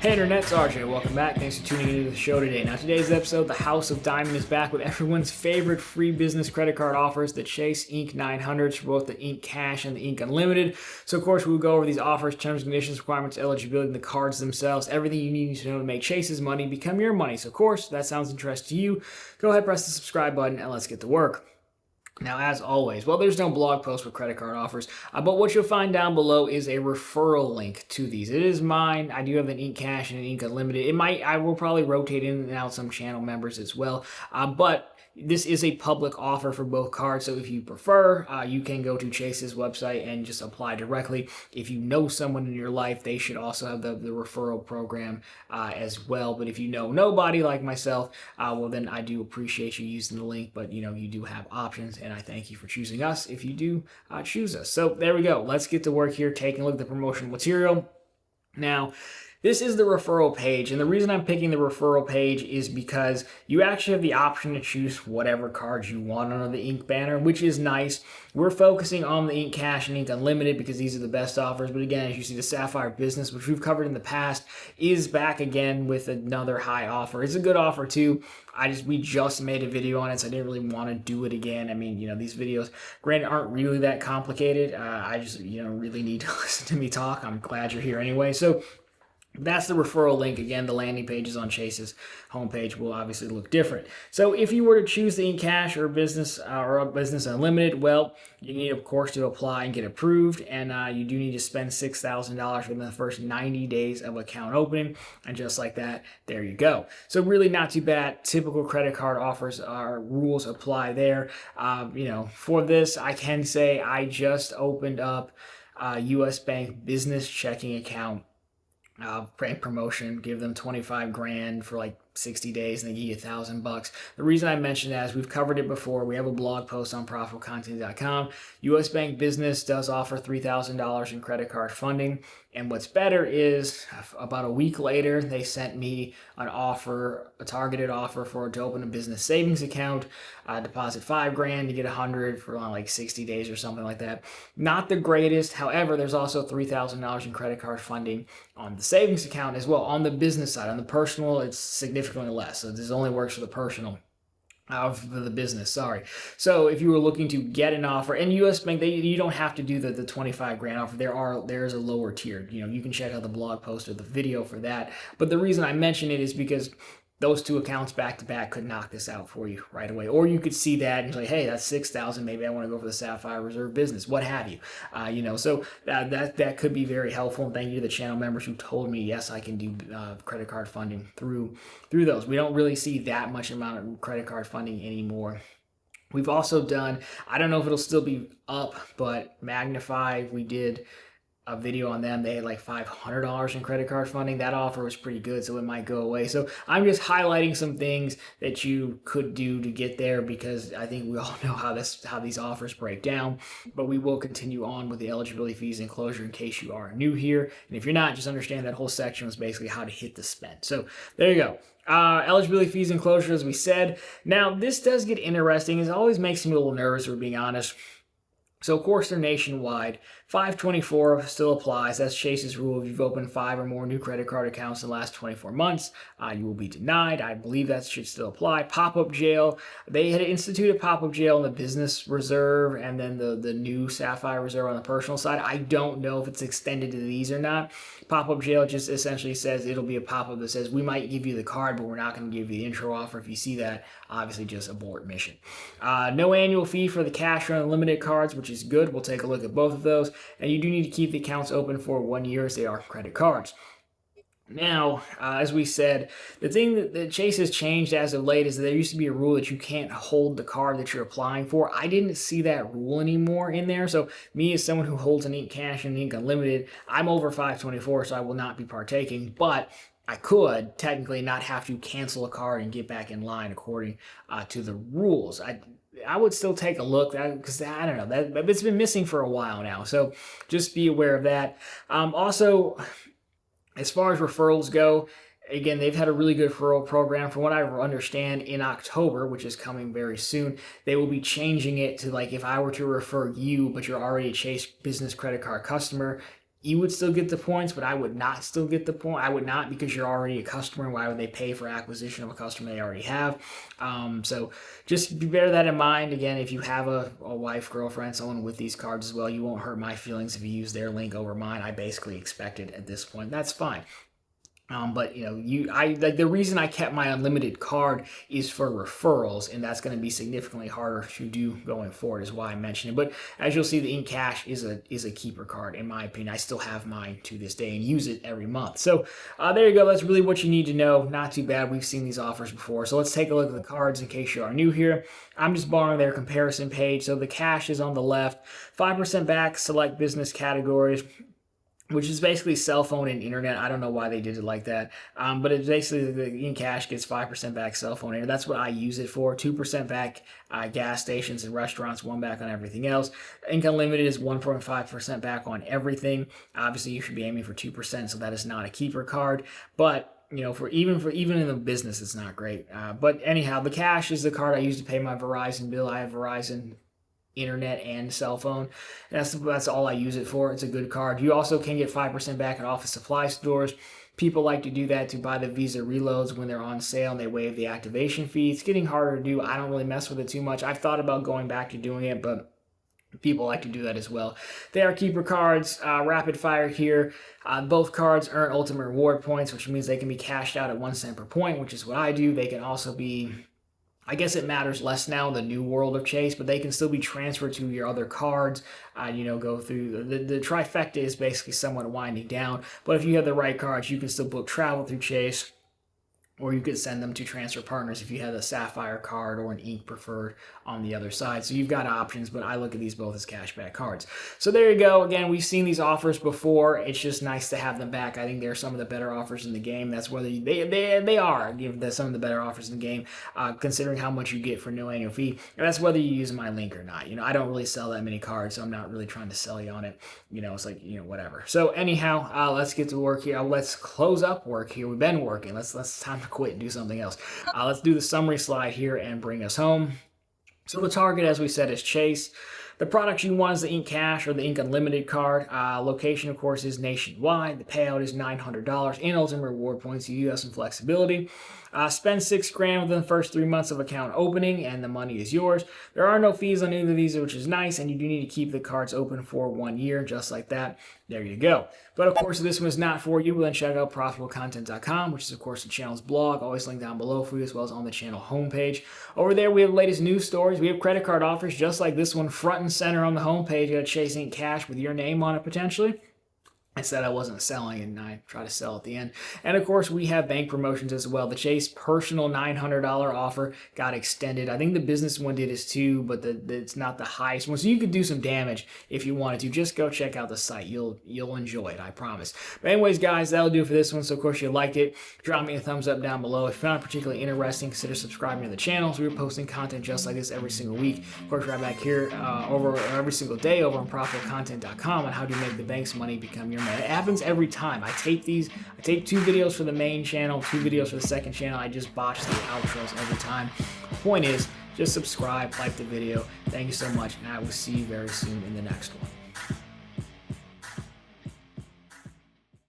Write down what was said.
Hey Internet, it's RJ. Welcome back. Thanks for tuning into the show today. Now, today's episode, the House of Diamond is back with everyone's favorite free business credit card offers, the Chase Ink 900s for both the Ink Cash and the Ink Unlimited. So, of course, we'll go over these offers, terms, conditions, requirements, eligibility, and the cards themselves, everything you need to know to make Chase's money become your money. So, of course, if that sounds interesting to you, go ahead, press the subscribe button, and let's get to work. Now, as always, well, there's no blog post with credit card offers, but what you'll find down below is a referral link to these. It is mine. I do have an Ink Cash and an Ink Unlimited. I will probably rotate in and out some channel members as well, but this is a public offer for both cards, so if you prefer, you can go to Chase's website and just apply directly. If you know someone in your life, they should also have the referral program as well. But if you know nobody like myself, well, then I do appreciate you using the link, but you do have options, and I thank you for choosing us if you do choose us. So there we go. Let's get to work here, taking a look at the promotional material. Now, this is the referral page, and the reason I'm picking the referral page is because you actually have the option to choose whatever cards you want under the Ink banner, which is nice. We're focusing on the Ink Cash and Ink Unlimited because these are the best offers, but again, as you see, the Sapphire Business, which we've covered in the past, is back again with another high offer. It's a good offer too. We just made a video on it, so I didn't really want to do it again. I mean, these videos, granted, aren't really that complicated. I just, really need to listen to me talk. I'm glad you're here anyway. So that's the referral link. Again, the landing pages on Chase's homepage will obviously look different. So if you were to choose the Ink Cash or Business Unlimited, well, you need, of course, to apply and get approved, and you do need to spend $6,000 within the first 90 days of account opening, and just like that, there you go. So really not too bad. Typical credit card offers rules apply there. For this, I can say I just opened up a U.S. Bank business checking account. Promotion, give them 25 grand for like 60 days and they give you $1,000. The reason I mentioned that is we've covered it before. We have a blog post on ProfitableContent.com. US Bank Business does offer $3,000 in credit card funding. And what's better is about a week later, they sent me an offer, a targeted offer to open a business savings account, deposit 5 grand to get 100 for like 60 days or something like that. Not the greatest. However, there's also $3,000 in credit card funding on the savings account as well. On the business side, on the personal, it's significantly less. So this only works for the personal. For the business, sorry. So if you were looking to get an offer, and US Bank, you don't have to do the 25 grand offer. There's a lower tier. You can check out the blog post or the video for that. But the reason I mention it is because those two accounts back to back could knock this out for you right away. Or you could see that and say, hey, that's 6,000. Maybe I want to go for the Sapphire Reserve Business, what have you. So that could be very helpful. And thank you to the channel members who told me, yes, I can do credit card funding through those. We don't really see that much amount of credit card funding anymore. We've also done, I don't know if it'll still be up, but Magnify, we did a video on them. They had like $500 in credit card funding. That offer was pretty good, so it might go away. So I'm just highlighting some things that you could do to get there, because I think we all know how these offers break down. But we will continue on with the eligibility, fees, and closure in case you are new here. And if you're not, just understand that whole section was basically how to hit the spend. So there you go. Eligibility, fees, and closure, as we said. Now, this does get interesting. It always makes me a little nervous, for being honest. So, of course, they're nationwide. 524 still applies. That's Chase's rule. If you've opened 5 or more new credit card accounts in the last 24 months, you will be denied. I believe that should still apply. Pop-up jail. They had instituted pop-up jail in the business reserve and then the new Sapphire Reserve on the personal side. I don't know if it's extended to these or not. Pop-up jail just essentially says it'll be a pop-up that says, we might give you the card, but we're not going to give you the intro offer. If you see that, obviously just abort mission. No annual fee for the cash or unlimited cards, which is good. We'll take a look at both of those. And you do need to keep the accounts open for 1 year as they are credit cards. Now, as we said, the thing that Chase has changed as of late is that there used to be a rule that you can't hold the card that you're applying for. I didn't see that rule anymore in there. So me, as someone who holds an Ink Cash and Ink Unlimited, I'm over 524, so I will not be partaking. But I could technically not have to cancel a card and get back in line according to the rules. I would still take a look, because I don't know, it's been missing for a while now. So just be aware of that. Also, as far as referrals go, again, they've had a really good referral program. From what I understand, in October, which is coming very soon, they will be changing it to, like, if I were to refer you, but you're already a Chase business credit card customer, you would still get the points, but I would not still get the point. I would not, because you're already a customer. Why would they pay for acquisition of a customer they already have? So just bear that in mind. Again, if you have a wife, girlfriend, someone with these cards as well, you won't hurt my feelings if you use their link over mine. I basically expect it at this point. That's fine. But like the reason I kept my unlimited card is for referrals, and that's going to be significantly harder to do going forward, is why I mentioned it. But as you'll see, the Ink Cash is a keeper card in my opinion. I still have mine to this day and use it every month. So there you go. That's really what you need to know. Not too bad. We've seen these offers before. So let's take a look at the cards in case you are new here. I'm just borrowing their comparison page. So the Cash is on the left, 5% back, select business categories, which is basically cell phone and internet. I don't know why they did it like that. But it's basically the Ink Cash gets 5% back cell phone internet. That's what I use it for. 2% back gas stations and restaurants, 1% back on everything else. Ink Unlimited is 1.5% back on everything. Obviously, you should be aiming for 2%, so that is not a keeper card. But for even in the business, it's not great. But anyhow, the Cash is the card I use to pay my Verizon bill. I have Verizon internet and cell phone. That's all I use it for. It's a good card. You also can get 5% back at office supply stores. People like to do that to buy the Visa reloads when they're on sale and they waive the activation fee. It's getting harder to do. I don't really mess with it too much. I've thought about going back to doing it, but people like to do that as well. They are keeper cards. Rapid fire here. Both cards earn ultimate reward points, which means they can be cashed out at 1 cent per point, which is what I do. They can also be, I guess it matters less now in the new world of Chase, but they can still be transferred to your other cards. Go through the trifecta is basically somewhat winding down. But if you have the right cards, you can still book travel through Chase, or you could send them to transfer partners if you have a Sapphire card or an Ink Preferred on the other side. So you've got options, but I look at these both as cashback cards. So there you go. Again, we've seen these offers before. It's just nice to have them back. I think they're some of the better offers in the game. That's whether they are some of the better offers in the game, considering how much you get for no annual fee. And that's whether you use my link or not. I don't really sell that many cards, so I'm not really trying to sell you on it. It's like, whatever. So anyhow, let's get to work here. Let's close up work here. We've been working. Let's time to quit and do something else. Let's do the summary slide here and bring us home. So the target, as we said, is Chase. The product you want is the Ink Cash or the Ink Unlimited card. Location, of course, is nationwide. The payout is $900 in ultimate reward points. You have some flexibility. Spend $6,000 within the first 3 months of account opening, and the money is yours. There are no fees on either of these, which is nice, and you do need to keep the cards open for 1 year, just like that. There you go. But of course, if this was not for you, well, then check out profitablecontent.com, which is, of course, the channel's blog. Always linked down below for you, as well as on the channel homepage. Over there, we have the latest news stories. We have credit card offers, just like this one, front and center on the homepage. You got Chase Ink Cash with your name on it, potentially. I said I wasn't selling, and I try to sell at the end. And of course, we have bank promotions as well. The Chase personal $900 offer got extended. I think the business one did as too, but it's not the highest one. So you could do some damage if you wanted to. Just go check out the site. You'll enjoy it, I promise. But anyways, guys, that'll do for this one. So of course, you liked it, drop me a thumbs up down below. If you found it particularly interesting, consider subscribing to the channel. So we're posting content just like this every single week. Of course, right back here over every single day over on profitablecontent.com on how to make the bank's money become your. It happens every time. I tape 2 videos for the main channel, 2 videos for the second channel. I just botch the outros every time. Point is, just subscribe, like the video. Thank you so much, and I will see you very soon in the next one.